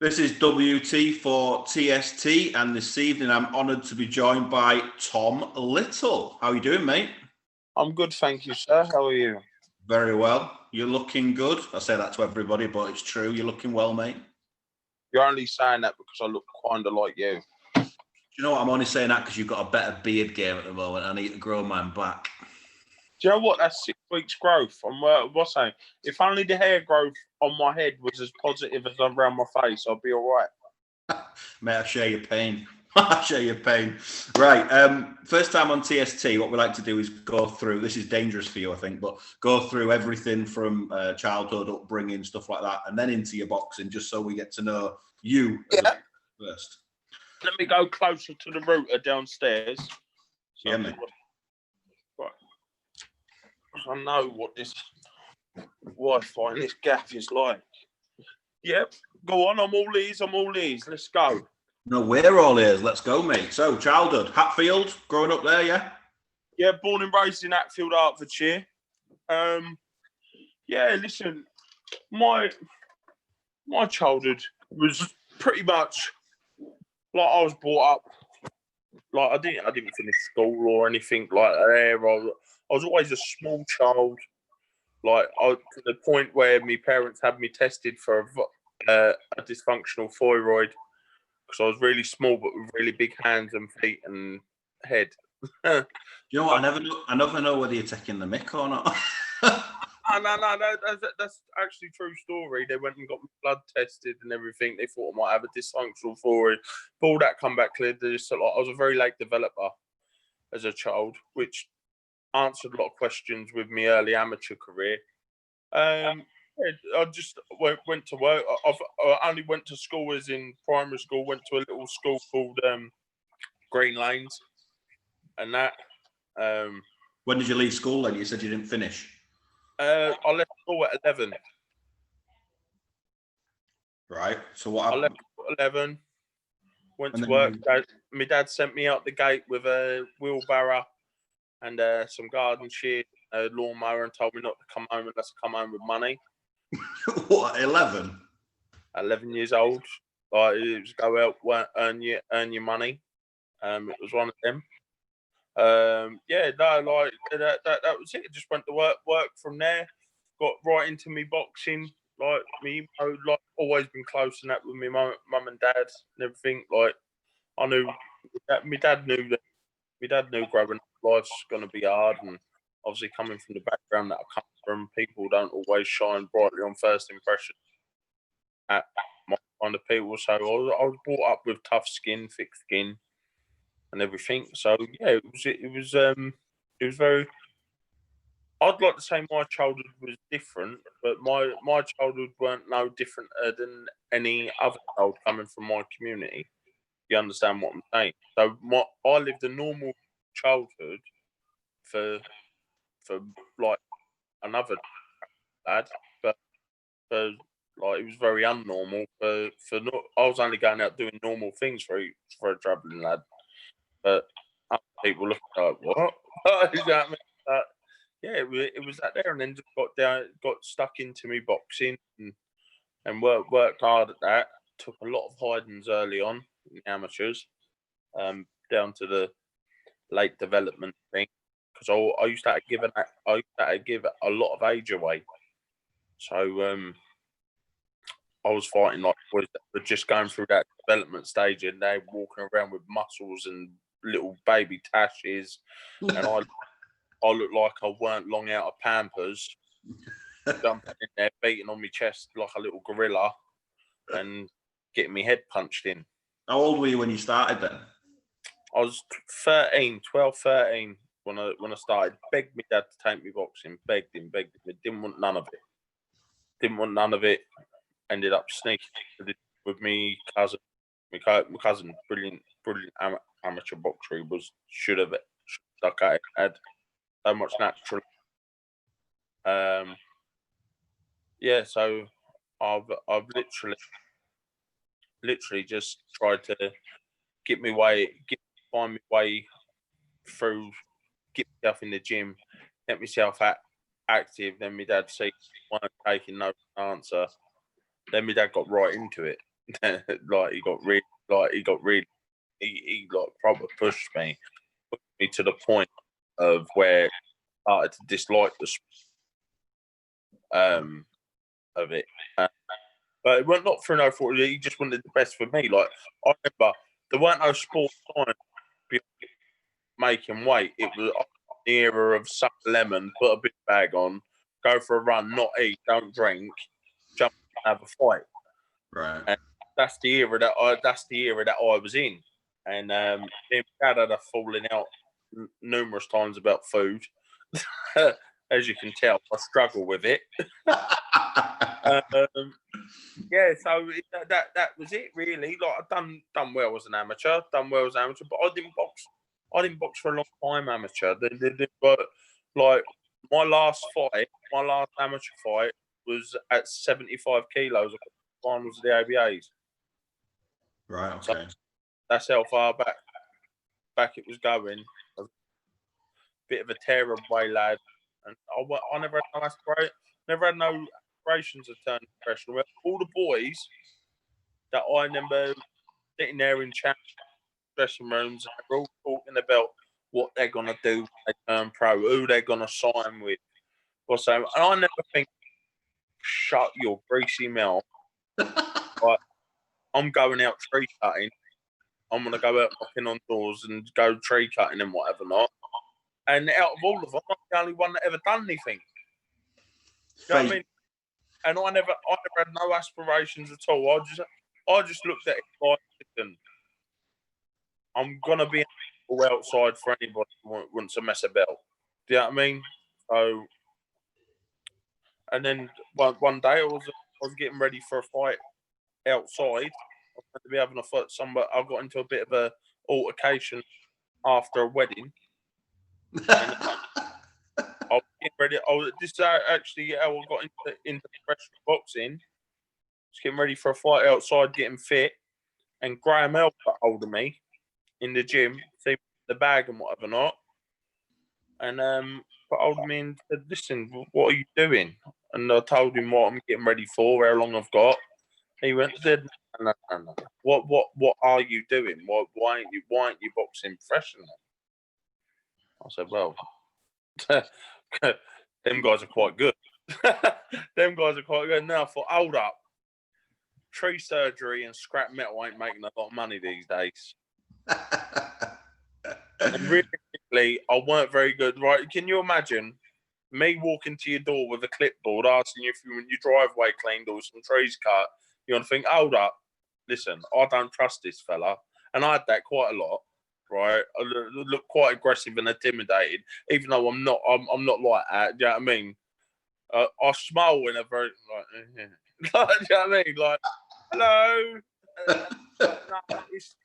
This is WT for TST, and this evening I'm honoured to be joined by Tom Little. How are you doing, mate? I'm good, thank you, sir. How are you? Very well. You're looking good. I say that to everybody, but it's true. You're looking well, mate. You're only saying that because I look kind of like you. Do you know what? I'm only saying that because you've got a better beard game at the moment. I need to grow mine back. Do you know what? That's 6 weeks growth. What's saying? If only the hair growth on my head was as positive as around my face, I'd be all right. Mate, I share your pain. I share your pain. Right. First time on TST, what we like to do is go through, this is dangerous for you, I think, but go through everything from childhood, upbringing, stuff like that, and then into your boxing, just so we get to know you first. Let me go closer to the router downstairs. Yeah, mate. Right. I know what this Wi-Fi in this gaff is like. Yep. Go on. I'm all ears. Let's go. No, we're all ears. Let's go, mate. So, childhood, Hatfield, growing up there, yeah? Yeah, born and raised in Hatfield, Hertfordshire. Yeah, listen, my childhood was pretty much like I was brought up. Like I didn't finish school or anything like that. I was always a small child. Like to the point where my parents had me tested for a dysfunctional thyroid because I was really small but with really big hands and feet and head. You know what? I never know whether you're taking the mick or not. No, that's actually a true story. They went and got blood tested and everything. They thought I might have a dysfunctional thyroid. But all that come back clear. I was a very late developer as a child, which answered a lot of questions with my early amateur career. I just went to work. I only went to school as in primary school. Went to a little school called Green Lanes, and that. When did you leave school then? You said you didn't finish. I left school at 11. Right. So what happened? I left at 11. Went to work. My dad sent me out the gate with a wheelbarrow and some garden shears, a lawnmower, and told me not to come home unless I come home with money. What, 11? 11 years old. Like it was go out, earn your money. It was one of them. Yeah, no, like that was it. Just went to work from there. Got right into me boxing. Like me, like always been close and that with my mum and dad and everything. Like I knew that my dad knew growing up life's gonna be hard, and obviously coming from the background that I come from, people don't always shine brightly on first impression at my kind of people. So I was brought up with tough skin, thick skin, and everything. So yeah, it was very. I'd like to say my childhood was different, but my childhood weren't no different than any other child coming from my community. You understand what I'm saying? So I lived a normal childhood for like another lad, but for like it was very unnormal. I was only going out doing normal things for a travelling lad, but other people look like what? You know what I mean? Yeah, it was that there, and then just got stuck into me boxing and worked hard at that. Took a lot of hidings early on in amateurs, down to the late development thing, because I used to give a lot of age away. So I was fighting like boys that were just going through that development stage, and they were walking around with muscles and little baby tashes, and I looked like I weren't long out of Pampers, jumping in there, beating on my chest like a little gorilla, and getting my head punched in. How old were you when you started then? I was 13 when I started. Begged my dad to take me boxing. Begged him. Didn't want none of it. Ended up sneaking with me cousin. My cousin, brilliant amateur boxer. He should have stuck at it. Had so much natural. Yeah, so I've literally just tried to find my way through, get myself in the gym, get myself active. Then my dad said weren't taking no answer. Then my dad got right into it. like he got really, he like proper pushed me to the point of where I started to dislike the of it. But it went not for no fault. He just wanted the best for me. Like I remember, there weren't no sport time making weight. It was the era of suck lemon, put a big bag on, go for a run, not eat, don't drink, jump, have a fight. Right. And that's the era that I was in. And me and Dad had a falling out numerous times about food. As you can tell, I struggle with it. Yeah, so that was it really. Like I done well as an amateur, but I didn't box. I didn't box for a long time amateur. But like my last amateur fight was at 75 kilos. Finals of the ABAs. Right. Okay. So that's how far back it was going. A bit of a tearaway lad, and I never had no aspirations of turning professional. All the boys that I remember sitting there in dressing rooms, and they're all talking about what they're gonna do when they turn pro, who they're gonna sign with, or so. And I never think, shut your greasy mouth. Like, I'm going out tree cutting. I'm gonna go out knocking on doors and go tree cutting and whatever not. And out of all of them, I'm the only one that ever done anything. You know what I mean? And I never had no aspirations at all. I just looked at it like, listen, I'm gonna be outside for anybody who wants to mess about. Do you know what I mean? So, and then one day I was getting ready for a fight outside. I was meant to be having a fight. I got into a bit of a altercation after a wedding. And I was getting ready. This is actually how I got into professional boxing. Just getting ready for a fight outside, getting fit, and Graham L got hold of me in the gym, see the bag and whatever not, and got hold of me and said, "Listen, what are you doing?" And I told him what I'm getting ready for, how long I've got. He said, "No. What are you doing? Why ain't you boxing professionally?" I said, "Well, them guys are quite good. Them guys are quite good." Now I thought, hold up. Tree surgery and scrap metal ain't making a lot of money these days. And realistically, I weren't very good. Right? Can you imagine me walking to your door with a clipboard asking you if you want your driveway cleaned or some trees cut? You want to think, hold up, listen, I don't trust this fella. And I had that quite a lot, right? I look quite aggressive and intimidated, even though I'm not like that. Do you know what I mean? I smile in a very like, do you know what I mean? Like, hello. No,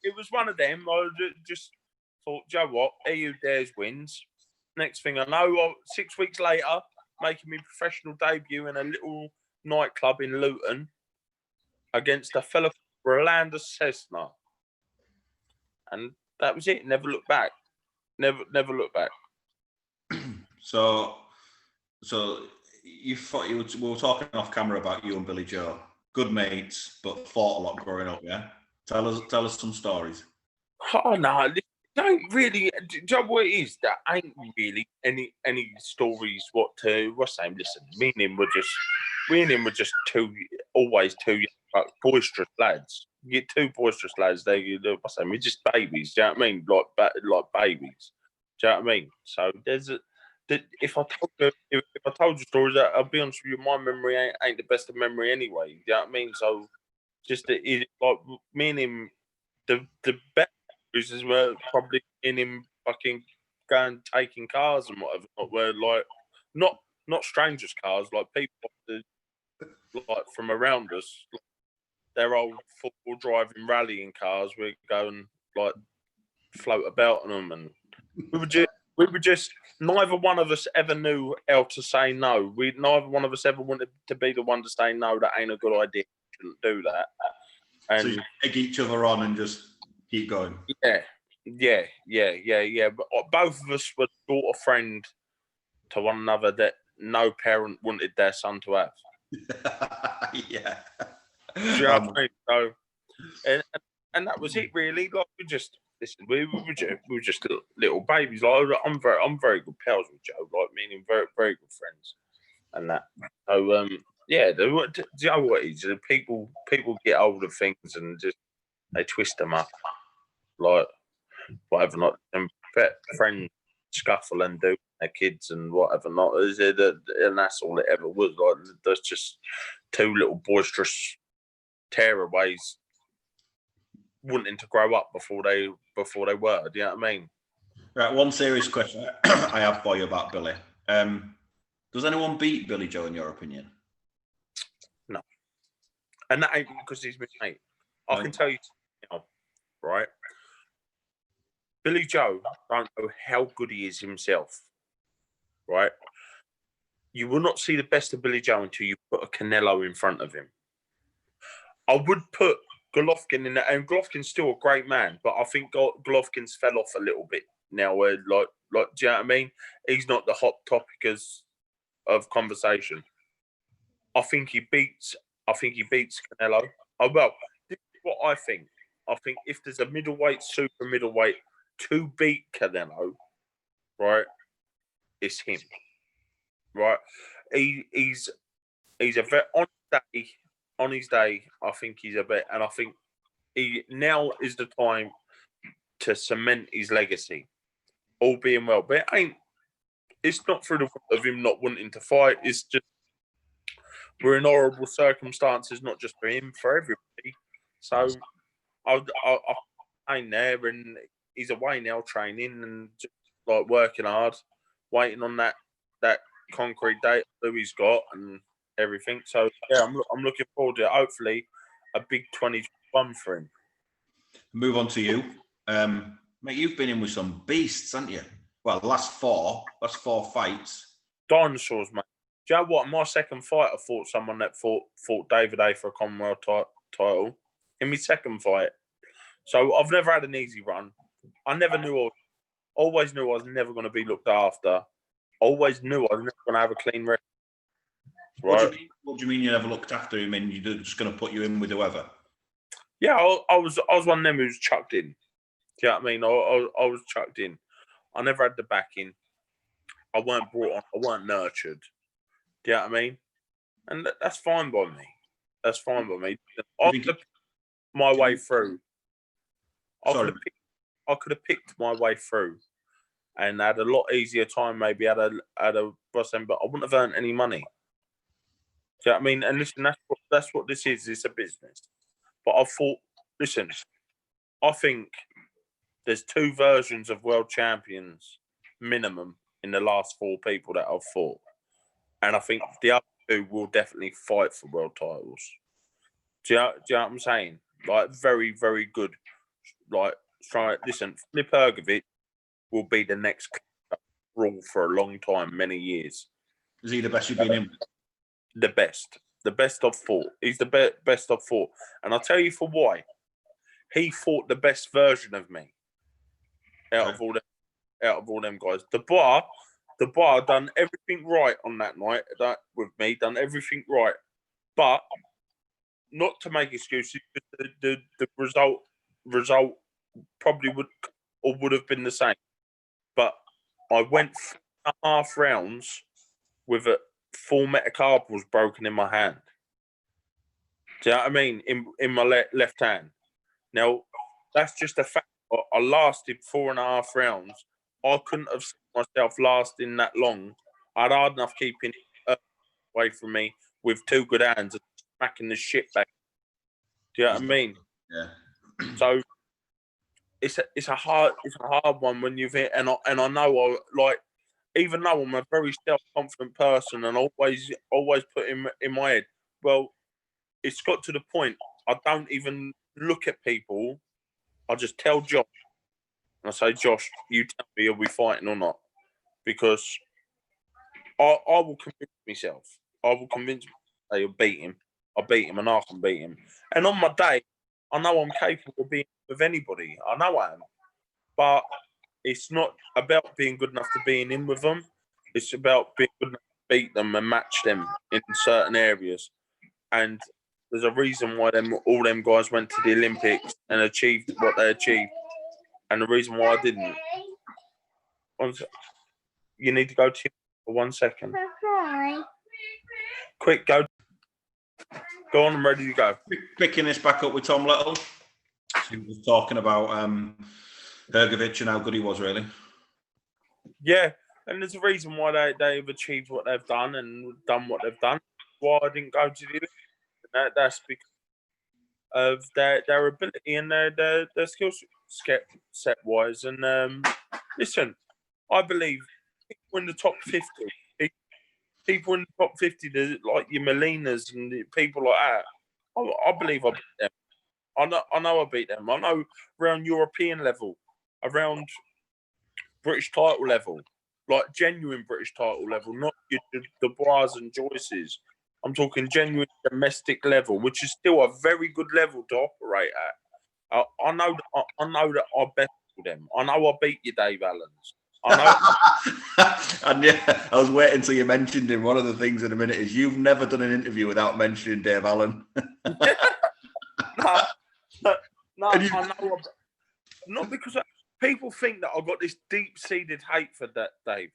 it was one of them. I just thought, Joe, what? He who dares wins. Next thing I know, 6 weeks later, making my professional debut in a little nightclub in Luton against a fella from Rolanda Cessna. And that was it. Never looked back. Never looked back. So you thought we were talking off camera about you and Billy Joe. Good mates, but fought a lot growing up, yeah? Tell us some stories. Oh no, don't really. Do you know what it is? There ain't really any stories. What's saying? Listen, me and him were just always two boisterous lads. You get two boisterous lads. What's saying? We're just babies. Do you know what I mean? Like babies. Do you know what I mean? So if I told you stories, I'll be honest with you, my memory ain't the best of memory anyway. Do you know what I mean? So just like me and him, the best is were probably in him fucking going taking cars and whatever. Where like not strangers' cars, like people like from around us. Their old football driving rallying cars. We go and like float about on them, and we were just neither one of us ever knew how to say no. Neither one of us ever wanted to be the one to say no. That ain't a good idea. Shouldn't do that. And so you egg each other on and just keep going. Yeah. But both of us were sort of friend to one another that no parent wanted their son to have. Yeah. Do you know what I mean? So and that was it really. Like we just listen, we were just little babies. Like I'm very good pals with Joe. Like meaning very very good friends, and that. So yeah, do you know what it is? People get hold of things and just they twist them up, like whatever not, and friends scuffle and do their kids and whatever not. Is it? And that's all it ever was. Like there's just two little boisterous tearaways wanting to grow up before they were. Do you know what I mean? Right. One serious question I have for you about Billy. Does anyone beat Billy Joe in your opinion? No. And that ain't because he's my mate. I can tell you now, right? Billy Joe don't know how good he is himself, right? You will not see the best of Billy Joe until you put a Canelo in front of him. I would put Golovkin in there, and Golovkin's still a great man, but I think Golovkin's fell off a little bit now. Where like, do you know what I mean? He's not the hot topic of conversation. I think he beats Canelo. Oh well, this is what I think. I think if there's a middleweight, super middleweight to beat Canelo, right, it's him. Right, he's a very on his day. I think he's a bit, and I think now is the time to cement his legacy. All being well, but it's not through the fault of him not wanting to fight. It's just we're in horrible circumstances, not just for him, for everybody. So I ain't there, and he's away now training and just like working hard, waiting on that concrete date that he's got and everything. So yeah, I'm looking forward to it. Hopefully, a big 2021 for him. Move on to you, mate. You've been in with some beasts, haven't you? Well, last four fights. Dinosaurs, mate. Do you know what? My second fight, I fought someone that fought David A for a Commonwealth title in my second fight. So I've never had an easy run. I never knew. Always knew I was never going to be looked after. Always knew I was never going to have a clean record. Right? What do you mean you never looked after him and you're just going to put you in with whoever? Yeah, I was one of them who was chucked in. Do you know what I mean? I was chucked in. I never had the backing. I weren't brought on. I weren't nurtured. Do you know what I mean? And that's fine by me. That's fine by me. I could have picked my way through. I could have picked my way through and had a lot easier time. Maybe had a Russell, but I wouldn't have earned any money. Do you know what I mean? And listen, that's what this is. It's a business. But I thought, listen, I think there's two versions of world champions minimum in the last four people that I've fought. And I think the other two will definitely fight for world titles. Do you know what I'm saying? Like, very, very good. Like, listen, Filip Hrgović will be the next rule for a long time, many years. Is he the best you've been in? The best I've fought. He's the best I've fought. And I'll tell you for why. He fought the best version of me out of all them guys. The bar done everything right on that night. That with me done everything right, but not to make excuses. The result probably would have been the same. But I went 4.5 rounds with 4 metacarpals broken in my hand. Do you know what I mean? In my left hand. Now, that's just a fact. I lasted 4.5 rounds. I couldn't have seen myself lasting that long. I'd hard enough keeping it away from me with 2 good hands and smacking the shit back. Do you know what I mean? Yeah. So it's a hard one when you've hit, and I know even though I'm a very self-confident person and always put in my head, well, it's got to the point I don't even look at people. I just tell Josh, and I say, Josh, you tell me, are we fighting or not? Because I will convince myself. I will convince myself that you'll beat him. I'll beat him and I can beat him. And on my day, I know I'm capable of being with anybody. I know I am. But it's not about being good enough to being in with them. It's about being good enough to beat them and match them in certain areas. And there's a reason why all them guys went to the Olympics and achieved what they achieved, and the reason why I didn't. You need to go to for 1 second. Quick, go on. I'm ready to go. Picking this back up with Tom Little. He was talking about Hergovic and how good he was, really. Yeah, and there's a reason why they've achieved what they've done and done what they've done. Why I didn't go to the Olympics. That's because of their ability and their skill set wise. And listen, I believe people in the top 50, people in the top 50, like your Molinas and people like that, I believe I beat them. I know I beat them. I know around European level, around British title level, like genuine British title level, not your Dubois and Joyce's. I'm talking genuine domestic level, which is still a very good level to operate at. I know that I bested them. I know I beat you, Dave Allens. I know. And yeah, I was waiting until you mentioned him. One of the things in a minute is you've never done an interview without mentioning Dave Allen. No, I know. Not because people think that I've got this deep-seated hate for that, Dave.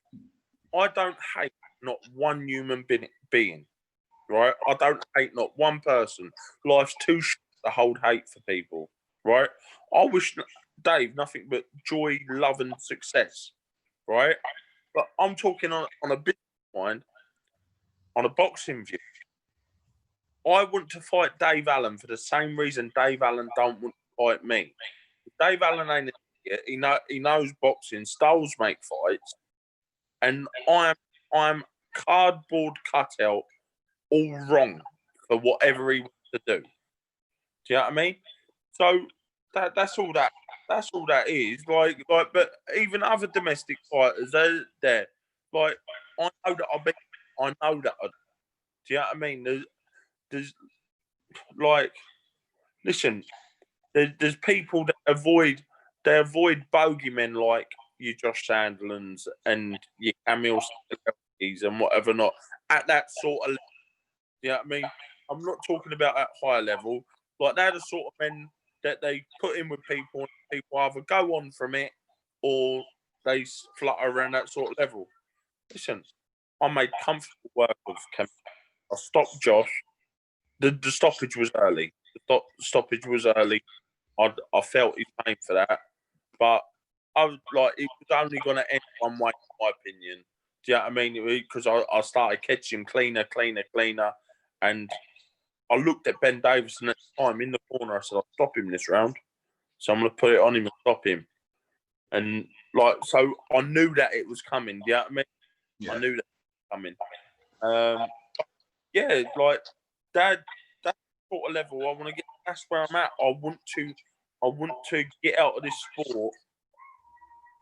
I don't hate not one human being, right? I don't hate not one person. Life's too short to hold hate for people, right? I wish Dave nothing but joy, love, and success, right? But I'm talking on a business mind, on a boxing view. I want to fight Dave Allen for the same reason Dave Allen don't want to fight me. Dave Allen ain't an idiot. He knows boxing. Styles make fights, and I'm cardboard cutout, all wrong for whatever he wants to do. Do you know what I mean? So that's all that is. Like, but even other domestic fighters, they're there. Like, I know that I know that. Do you know what I mean? There's like, listen, there's people that avoid bogeymen like your Josh Sandlands and your Camille Stelelskis and whatever not at that sort of level. You know what I mean? I'm not talking about at higher level. Like, they're the sort of men that they put in with people and people either go on from it or they flutter around that sort of level. Listen, I made comfortable work of Camille. I stopped Josh. The stoppage was early. The stoppage was early. I felt his pain for that, but I was like, it was only going to end one way, in my opinion. Do you know what I mean? Because I started catching cleaner, and I looked at Ben Davison at the time in the corner. I said, "I'll stop him this round, so I'm going to put it on him and stop him." And like, so I knew that it was coming. Do you know what I mean? Yeah. I knew that it was coming. Yeah, like that sort of level. I want to get. That's where I'm at. I want to get out of this sport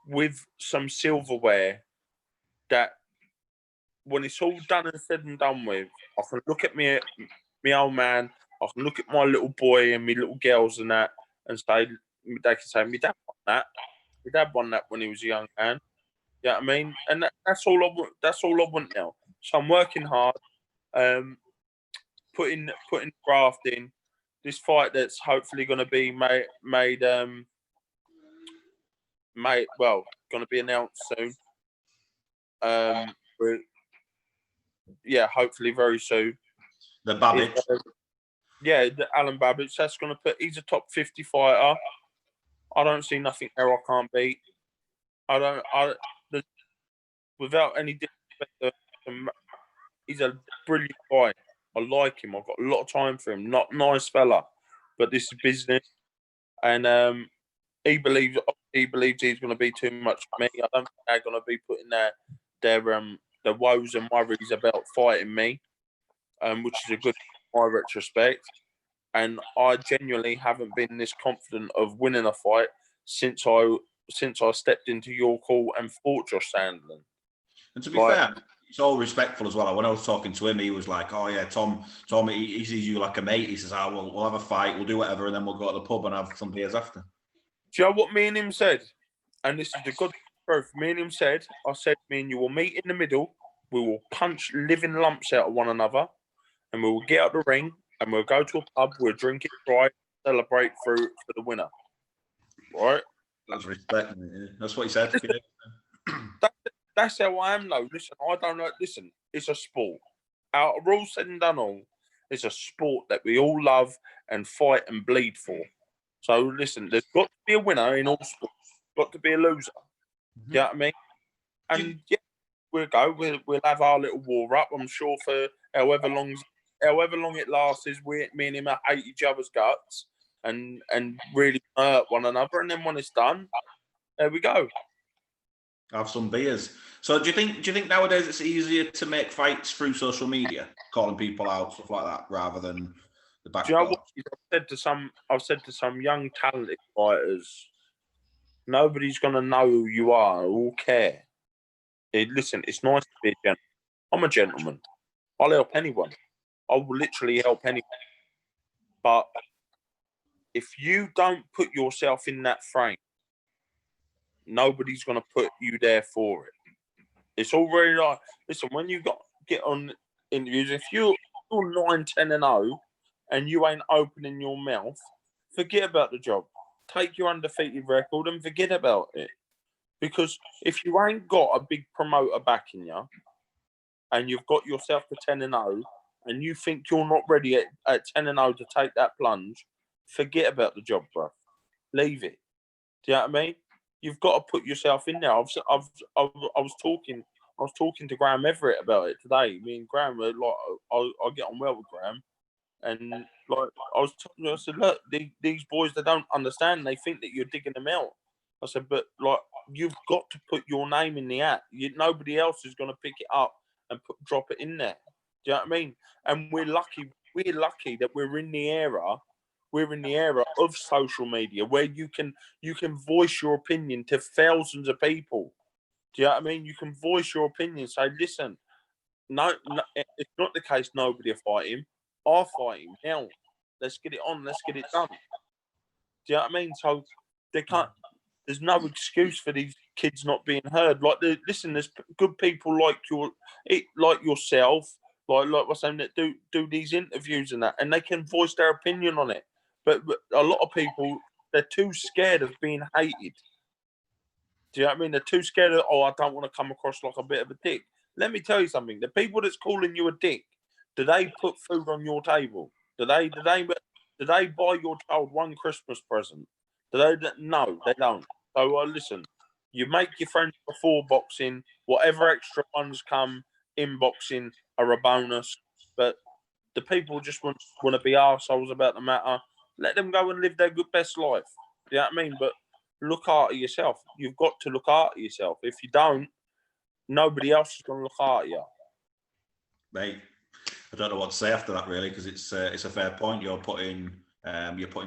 with some silverware that, when it's all done and said and done with, I can look at me old man, I can look at my little boy and my little girls and that, and say, they can say, my dad won that. My dad won that when he was a young man. You know what I mean? And that's all I want. That's all I want now. So I'm working hard, putting graft in. This fight that's hopefully going to be made going to be announced soon. Hopefully very soon. The Babbage. The Alan Babbage. That's going to put. He's a top 50 fighter. I don't see nothing there I can't beat. Without any disrespect, he's a brilliant guy. I like him. I've got a lot of time for him. Not nice fella, but this is business, and he believes he's going to be too much for me. I don't think they're going to be putting their woes and worries about fighting me, which is a good in my retrospect. And I genuinely haven't been this confident of winning a fight since I stepped into York Hall and fought Josh Sandland. And to be fair, it's all respectful as well. When I was talking to him, he was like, "Oh yeah, Tom, he sees you like a mate." He says, we'll have a fight, we'll do whatever, and then we'll go to the pub and have some beers after." Do you know what me and him said? And this is the good truth. Me and him said, I said, me and you will meet in the middle. We will punch living lumps out of one another, and we will get out the ring, and we'll go to a pub, we'll drink it right, celebrate for the winner. Right? That's respect, mate. Yeah. That's what he said. That's how I am, though. Listen, I don't know. Listen, it's a sport. Out of all said and done all, it's a sport that we all love and fight and bleed for. So listen, there's got to be a winner in all sports. Got to be a loser. Mm-hmm. Do you know what I mean? And yeah, we'll go. We'll have our little war up. I'm sure for however long it lasts. Is me and him hate each other's guts and really hurt one another. And then when it's done, there we go. Have some beers. So do you think nowadays it's easier to make fights through social media, calling people out, stuff like that, rather than the back door? I've said to some young talented fighters, nobody's gonna know who you are or care. Listen, it's nice to be a gentleman. I'm a gentleman. I'll help anyone. I will literally help anyone. But if you don't put yourself in that frame, nobody's going to put you there for it. It's all very like, listen, when you get on interviews, if you're 9, 10 and 0 and you ain't opening your mouth, forget about the job. Take your undefeated record and forget about it. Because if you ain't got a big promoter backing you and you've got yourself to 10 and 0 and you think you're not ready at 10 and 0 to take that plunge, forget about the job, bro. Leave it. Do you know what I mean? You've got to put yourself in there. I was talking to Graham Everett about it today. Me and Graham were like, I get on well with Graham, and like I was talking, I said, look, these boys, they don't understand. They think that you're digging them out. I said, but like you've got to put your name in the hat. Nobody else is going to pick it up and drop it in there. Do you know what I mean? And we're lucky that we're in the era. We're in the era of social media where you can voice your opinion to thousands of people. Do you know what I mean? You can voice your opinion. Say, listen, no, it's not the case. Nobody will fight him. I'll fight him now. Let's get it on. Let's get it done. Do you know what I mean? So they can't. There's no excuse for these kids not being heard. Like, listen, there's good people like yourself, like what's saying that do these interviews and that, and they can voice their opinion on it. But a lot of people, they're too scared of being hated. Do you know what I mean? They're too scared of, I don't want to come across like a bit of a dick. Let me tell you something. The people that's calling you a dick, do they put food on your table? Do they buy your child one Christmas present? No, they don't. So listen, you make your friends before boxing. Whatever extra ones come in boxing are a bonus. But the people just want to be arseholes about the matter. Let them go and live their best life. Do you know what I mean? But look after yourself. You've got to look after yourself. If you don't, nobody else is going to look after you. Mate, I don't know what to say after that, really, because it's a fair point. You're putting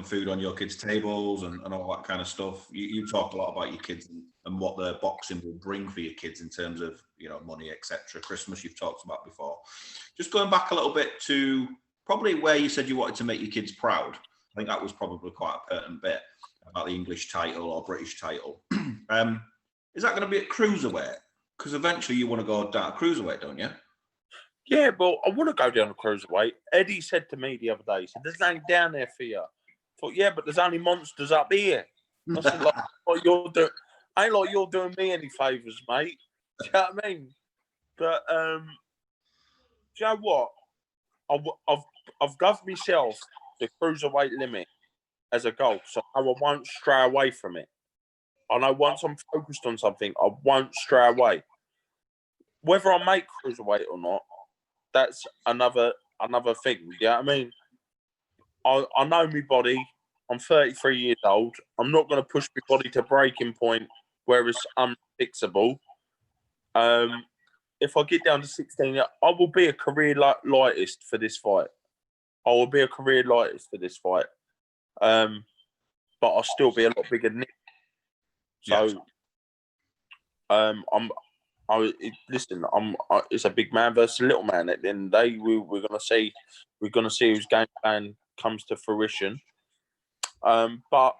food on your kids' tables and all that kind of stuff. You talked a lot about your kids and what the boxing will bring for your kids in terms of money, etc. Christmas you've talked about before. Just going back a little bit to probably where you said you wanted to make your kids proud. I think that was probably quite a pertinent bit about the English title or British title. Is that going to be at cruiserweight? Because eventually you want to go down to cruiserweight, don't you? Yeah, but I want to go down to cruiserweight. Eddie said to me the other day, he said, there's nothing down there for you. I thought, yeah, but there's only monsters up here. I said, ain't like you're doing me any favours, mate. Do you know what I mean? But do you know what? I've got myself the cruiserweight limit as a goal, so I won't stray away from it. I know once I'm focused on something, I won't stray away. Whether I make cruiserweight or not, that's another thing. Do you know what I mean? I know my body. I'm 33 years old. I'm not going to push my body to breaking point where it's unfixable. If I get down to 16, I will be a career lightest for this fight. I will be a career lightest for this fight. But I'll still be a lot bigger than it. So, listen. It's a big man versus a little man. At the end of the day, we're gonna see whose game plan comes to fruition. But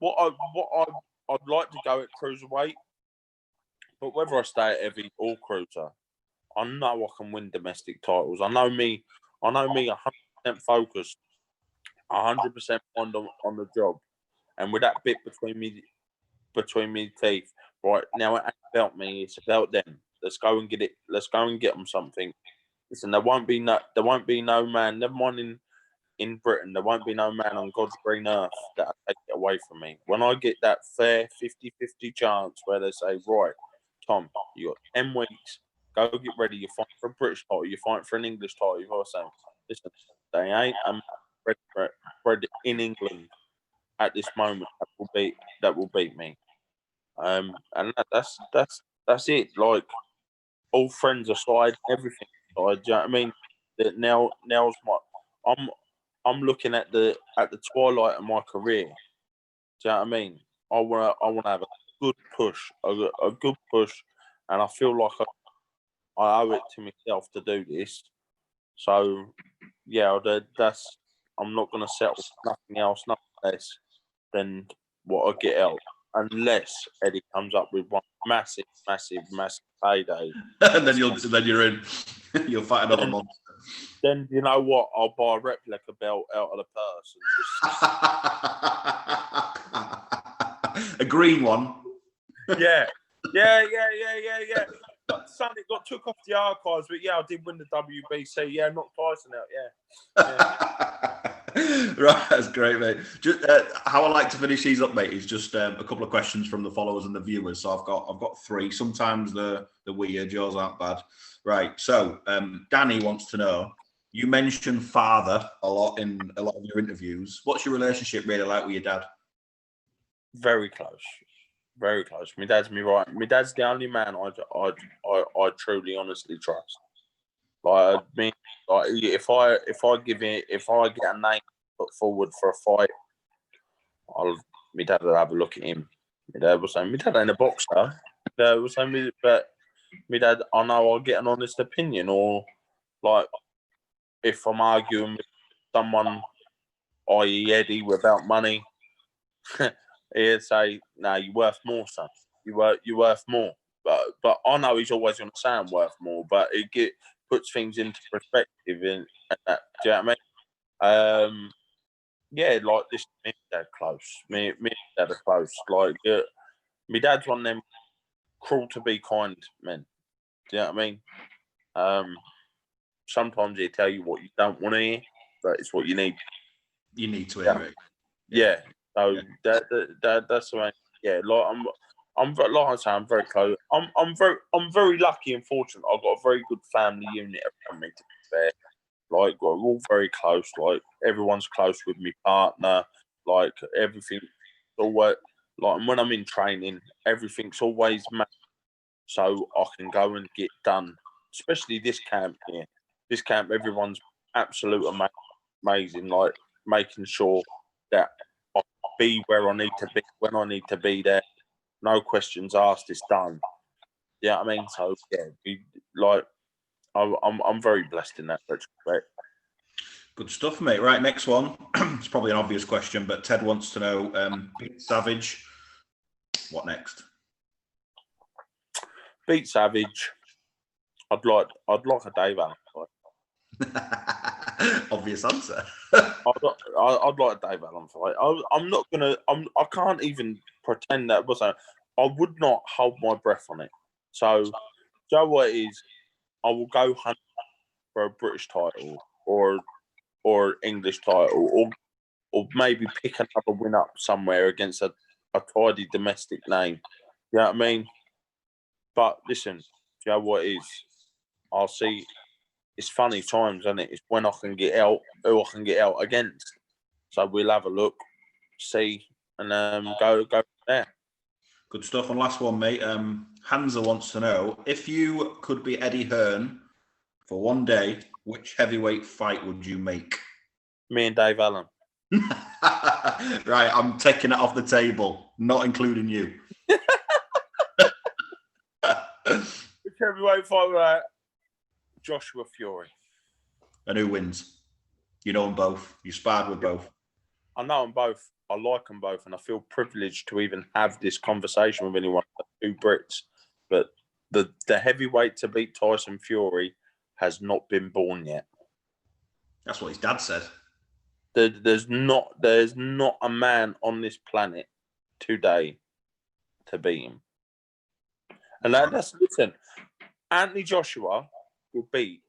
I'd like to go at cruiserweight, but whether I stay at heavy or cruiser, I know I can win domestic titles. I know me 100%. focused, 100% on the job, and with that bit between me teeth. Right now, it ain't about me; it's about them. Let's go and get it. Let's go and get them something. Listen, there won't be no man. Never mind in Britain, there won't be no man on God's green earth that'll take it away from me. When I get that fair 50-50 chance where they say, right, Tom, you got 10 weeks, go get ready, you're fighting for a British title, you're fighting for an English title, you've got to say, listen, they ain't bred in England at this moment that will beat me. And that's it. Like, all friends aside, everything aside, do you know what I mean? That now's I'm looking at the twilight of my career. Do you know what I mean? I wanna have a good push, a good push, and I feel like I owe it to myself to do this. So yeah, I'm not gonna settle for nothing else, nothing less than what I get out, unless Eddie comes up with one massive payday. And then you're in. You'll fight another monster. Then you know what? I'll buy a replica belt out of the purse. A green one. Yeah. But son, it got took off the archives, but yeah, I did win the WBC. Yeah, knocked Tyson out. Yeah. Right, that's great, mate. Just, how I like to finish these up, mate, is just a couple of questions from the followers and the viewers. So I've got three. Sometimes the weird, yours aren't bad. Right. So Danny wants to know. You mention father a lot in a lot of your interviews. What's your relationship really like with your dad? Very close. Very close. My dad's me right. My dad's the only man I truly honestly trust. Like, I mean, like, if I get a name put forward for a fight, my dad will have a look at him. My dad will say, my dad ain't a boxer. My dad will say, but my dad, I know I'll get an honest opinion. Or like, if I'm arguing with someone, i.e. Eddie, without money, he'd say, "No, you're worth more, son. You're worth more." But I know he's always going to say I'm worth more. But it puts things into perspective, and that. Do you know what I mean? Yeah, like this. Me and dad close. Me and dad are close. Like, my dad's one of them cruel to be kind men. Do you know what I mean? Sometimes he tell you what you don't want to hear, but it's what you need. You need to hear it. Yeah. So that's the way. Yeah, like I'm like I say, I'm very close. I'm very lucky and fortunate. I've got a very good family unit around me. To be fair, like we're all very close. Like everyone's close with me partner. Like everything, always like. And when I'm in training, everything's always made so I can go and get done. Especially this camp here. This camp, everyone's absolute amazing. Like making sure that I be where I need to be when I need to be there. No questions asked. It's done. Yeah, I mean, so yeah, I'm very blessed in that retrospect. Good stuff, mate. Right, next one. It's probably an obvious question, but Ted wants to know: Pete Savage. What next? Beat Savage. I'd like a Dave Allen fight. Obvious answer. I'd like a Dave Allen fight. I'm not gonna. I can't even pretend that was. I would not hold my breath on it. So what it is, I will go hunt for a British title or English title or maybe pick another win up somewhere against a tidy domestic name. You know what I mean? But listen, you know what it is? I'll see. It's funny times, isn't it? It's when I can get out, who I can get out against. So we'll have a look, see, and go from there. Good stuff. And last one, mate. Hansa wants to know, if you could be Eddie Hearn for one day, which heavyweight fight would you make? Me and Dave Allen. Right, I'm taking it off the table, not including you. Which heavyweight fight, right? Joshua Fury. And who wins? You know them both. You sparred with both. I know them both. I like them both, and I feel privileged to even have this conversation with anyone. Two Brits, but the heavyweight to beat Tyson Fury has not been born yet. That's what his dad said. There's not a man on this planet today to beat him. And that's listen, Anthony Joshua will beat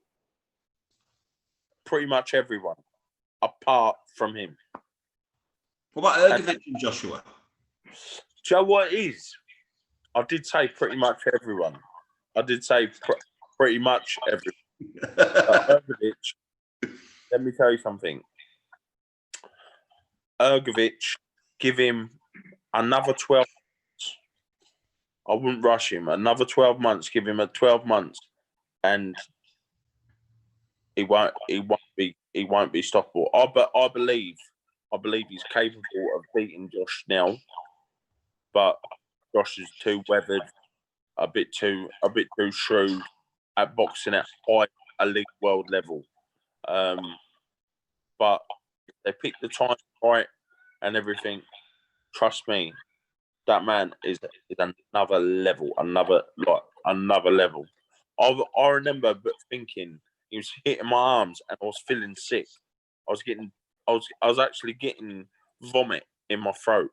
pretty much everyone apart from him. What about Ergovic and Joshua? Do you know what it is? I did say pretty much everyone. I did say pretty much everyone. Ergovic, let me tell you something. Ergovic, give him another 12 months. I wouldn't rush him. Another 12 months. Give him 12 months, and he won't be stoppable. I believe he's capable of beating Josh now, but Josh is too weathered, a bit too shrewd at boxing at high elite world level. But if they pick the time right and everything, trust me, that man is another level, another level. I remember thinking he was hitting my arms and I was feeling sick. I was actually getting vomit in my throat.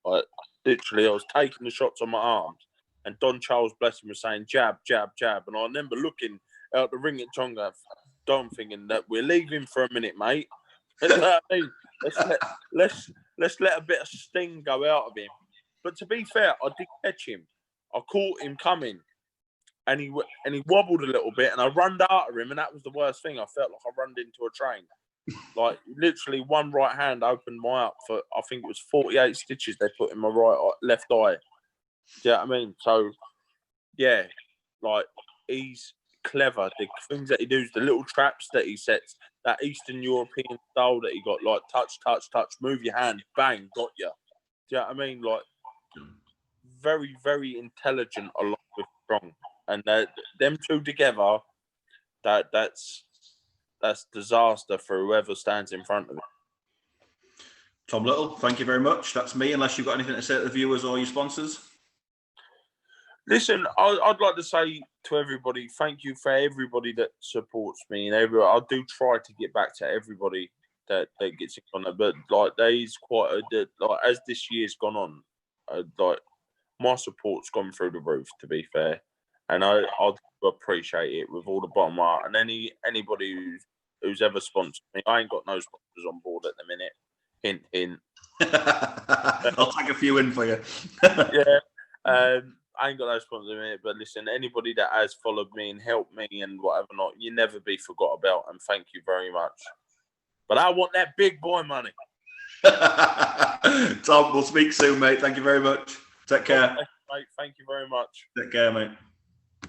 Like, literally, I was taking the shots on my arms, and Don Charles, bless him, was saying jab, jab, jab. And I remember looking out the ring at Tonga, Don, thinking that we're leaving for a minute, mate. You know what I mean? Let's let a bit of sting go out of him. But to be fair, I did catch him. I caught him coming, and he wobbled a little bit, and I runned out of him, and that was the worst thing. I felt like I runned into a train. Like, literally, one right hand opened my up for, I think it was 48 stitches they put in my left eye. Do you know what I mean? So, yeah, like, he's clever. The things that he does, the little traps that he sets, that Eastern European style that he got, like touch, touch, touch, move your hand, bang, got you. Do you know what I mean? Like, very, very intelligent along with strong. And them two together, that's disaster for whoever stands in front of him. Tom Little, thank you very much. That's me, unless you've got anything to say to the viewers or your sponsors. Listen, I'd like to say to everybody, thank you for everybody that supports me, and I do try to get back to everybody that gets on there. But like, there is quite like, as this year's gone on, like, my support's gone through the roof, to be fair, and I appreciate it with all the bottom heart. And anybody who's ever sponsored me, I ain't got no sponsors on board at the minute. Hint, hint. I'll tag a few in for you. Yeah. I ain't got no sponsors in it, but listen, anybody that has followed me and helped me and whatever not, you never be forgot about, and thank you very much. But I want that big boy money. Tom, we'll speak soon, mate. Thank you very much. Take care. Mate, thank you very much. Take care, mate.